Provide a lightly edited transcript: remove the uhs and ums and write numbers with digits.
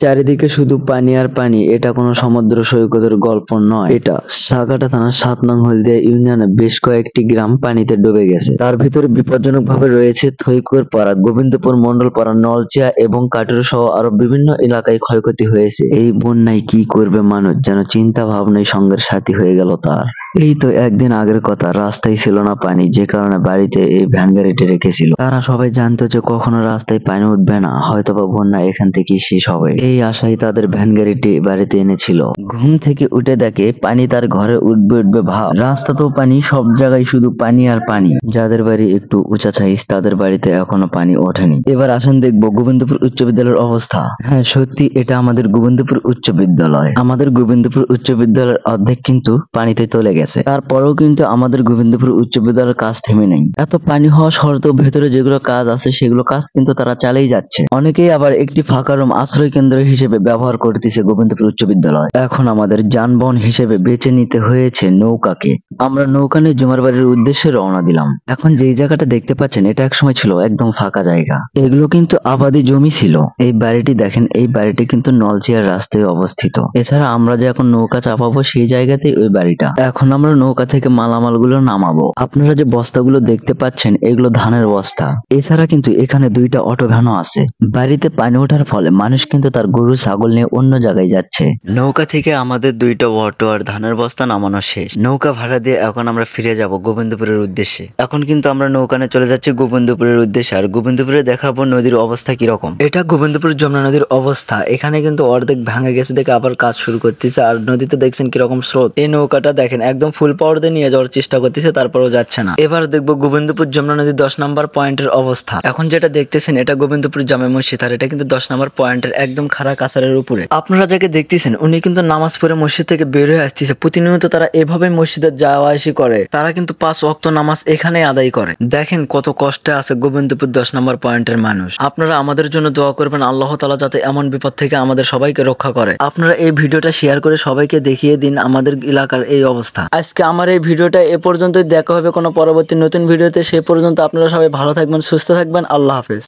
চারিদিকে শুধু পানি আর পানি। এটা কোনো সমুদ্র সৈকতের গল্প নয়, এটা সাগাটা থানার ৭ নং হলদিয়া ইউনিয়নে বেশ কয়েকটি গ্রাম পানিতে ডুবে গেছে। তার ভিতরে বিপজ্জনক ভাবে রয়েছে থৈকুর পাড়া, গোবিন্দপুর মন্ডল পাড়া, নলচিয়া এবং কাটুর সহ আরো বিভিন্ন এলাকায় ক্ষয়ক্ষতি হয়েছে। এই বন্যায় কি করবে মানুষ, যেন চিন্তা ভাবনাই সঙ্গের সাথী হয়ে গেল তার। এই তো একদিন আগের কথা, রাস্তায় ছিল না পানি, যে কারণে বাড়িতে এই ভ্যান গাড়িটি রেখেছিল। তারা সবাই জানতো যে কখনো রাস্তায় পানি উঠবে না, হয়তোবা বন্যা এখান থেকেই শেষ হবে। এই আশায় তাদের ভ্যান গাড়িটি বাড়িতে এনেছিল। ঘুম থেকে উঠে দেখে পানি তার ঘরে উঠবে উঠবে ভাব। রাস্তাতেও পানি, সব জায়গায় শুধু পানি আর পানি। যাদের বাড়ি একটু উঁচা সাইজ তাদের বাড়িতে এখনো পানি ওঠেনি। এবার আসেন দেখবো গোবিন্দপুর উচ্চ বিদ্যালয়ের অবস্থা। হ্যাঁ সত্যি, এটা আমাদের গোবিন্দপুর উচ্চ বিদ্যালয়। আমাদের গোবিন্দপুর উচ্চ বিদ্যালয়ের অর্ধেক কিন্তু পানিতে চলে গেছে। তারপরেও কিন্তু আমাদের গোবিন্দপুর উচ্চ বিদ্যালয়ের কাজ থেমে নেই। এত পানি হওয়া সত্ত্বেও ভেতরে যেগুলো কাজ আছে সেগুলো কাজ কিন্তু তারা চালিয়ে যাচ্ছে। অনেকেই আবার একটি ফাঁকা রুম আশ্রয় কেন্দ্র হিসেবে ব্যবহার করতেছে গোবিন্দপুর উচ্চ বিদ্যালয়। এখন আমাদের যানবাহন হিসেবে বেছে নিতে হয়েছে নৌকাকে। আমরা নৌকা নিয়ে জুমার বাড়ির উদ্দেশ্যে রওনা দিলাম। এখন যেই জায়গাটা দেখতে পাচ্ছেন এটা একসময় ছিল একদম ফাঁকা জায়গা। এগুলো কিন্তু আবাদি জমি ছিল। এই বাড়িটি দেখেন, এই বাড়িটি কিন্তু নলচিয়ার রাস্তায় অবস্থিত। এছাড়া আমরা যে এখন নৌকা চাপাবো সেই জায়গাতেই ওই বাড়িটা। এখন আমরা নৌকা থেকে মালামাল গুলো নামাবো। আপনারা যে বস্তাগুলো দেখতে পাচ্ছেন এগুলো ধানের বস্তা। এছাড়া কিন্তু এখানে দুইটা অটো ভ্যানও আছে। বাড়িতে পানি ওঠার ফলে মানুষ কিন্তু তার গরু ছাগল নিয়ে অন্য জায়গায় যাচ্ছে। নৌকা থেকে আমাদের দুইটা অটো আর ধানের বস্তা নামানো শেষ। নৌকা ভাড়া দিয়ে এখন আমরা ফিরে যাব গোবিন্দপুরের উদ্দেশ্যে। এখন কিন্তু আমরা নৌকা নিয়ে চলে যাচ্ছি গোবিন্দপুরের উদ্দেশ্যে। আর গোবিন্দপুরে দেখাবো নদীর অবস্থা কিরকম। এটা গোবিন্দপুর যমুনা নদীর অবস্থা। এখানে কিন্তু অর্ধেক ভাঙে গেছে দেখে আবার কাজ শুরু করতেছে। আর নদীতে দেখছেন কিরকম স্রোত। এই নৌকাটা দেখেন একদম ফুল পাওয়ার দিয়ে নিয়ে যাওয়ার চেষ্টা করতেছে, তারপরেও যাচ্ছে না। এবার দেখবো গোবিন্দপুর যমুনা নদীর 10 নম্বর পয়েন্টের অবস্থা। এখন যেটা দেখতেছেন এটা গোবিন্দপুর জামে মসজিদ, আর এটা কিন্তু 10 নম্বর পয়েন্টের একদম খাড়া কাছারের উপরে। আপনারা যাকে দেখতেছেন উনি কিন্তু নামাজ পড়ে মসজিদ থেকে বের হয়ে আসতেছে। প্রতিনিয়ত তারা এভাবে মসজিদে যাওয়া আসি করে। তারা কিন্তু 5 ওয়াক্ত নামাজ এখানে আদায় করে। দেখেন কত কষ্টে আছে গোবিন্দপুর 10 নম্বর পয়েন্টের মানুষ। আপনারা আমাদের জন্য দোয়া করবেন, আল্লাহ তাআলা যাতে এমন বিপদ থেকে আমাদের সবাইকে রক্ষা করে। আপনারা এই ভিডিওটা শেয়ার করে সবাইকে দেখিয়ে দিন আমাদের এলাকার এই অবস্থা। আজকে আমার এই ভিডিওটা এ পর্যন্তই। দেখা হবে কোনো পরবর্তী নতুন ভিডিওতে। সে পর্যন্ত আপনারা সবাই ভালো থাকবেন, সুস্থ থাকবেন। আল্লাহ হাফেজ।